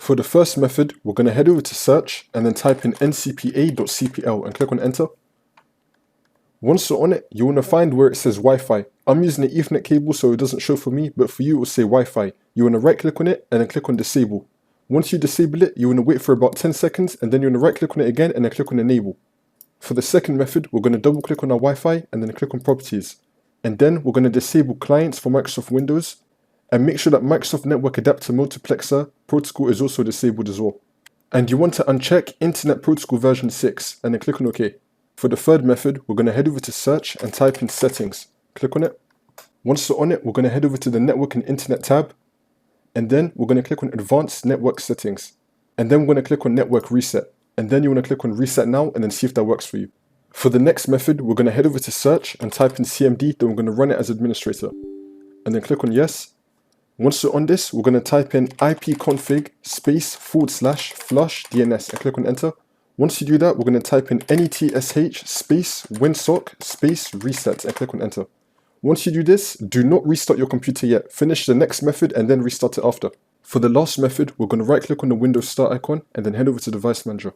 For the first method, we're going to head over to search and then type in ncpa.cpl and click on enter. Once you're on it, you want to find where it says Wi-Fi. I'm using an Ethernet cable so it doesn't show for me, but for you it will say Wi-Fi. You want to right click on it and then click on disable. Once you disable it, you want to wait for about 10 seconds and then you want to right click on it again and then click on enable. For the second method, we're going to double click on our Wi-Fi and then click on properties. And then we're going to disable clients for Microsoft Windows and make sure that Microsoft Network Adapter Multiplexer protocol is also disabled as well. And you want to uncheck Internet Protocol version 6 and then click on OK. For the third method, we're going to head over to search and type in settings. Click on it. Once you're on it, we're going to head over to the network and internet tab. And then we're going to click on advanced network settings. And then we're going to click on network reset. And then you want to click on reset now and then see if that works for you. For the next method, we're going to head over to search and type in CMD, then we're going to run it as administrator. And then click on yes. Once you're on this, we're going to type in ipconfig space /flush DNS and click on enter. Once you do that, we're going to type in netsh space winsock space reset and click on enter. Once you do this, do not restart your computer yet. Finish the next method and then restart it after. For the last method, we're going to right click on the Windows Start icon and then head over to Device Manager.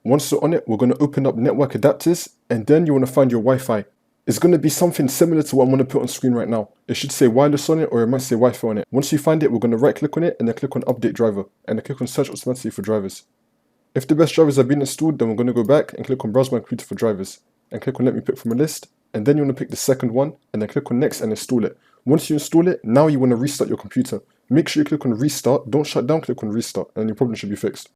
Once you're on it, we're going to open up network adapters and then you want to find your Wi-Fi. It's going to be something similar to what I'm going to put on screen right now. It should say wireless on it or it might say Wi-Fi on it. Once you find it, we're going to right click on it and then click on update driver and then click on search automatically for drivers. If the best drivers have been installed, then we're going to go back and click on browse my computer for drivers and click on let me pick from a list, and then you want to pick the second one and then click on next and install it. Once you install it, now you want to restart your computer. Make sure you click on restart, don't shut down, click on restart, and your problem should be fixed.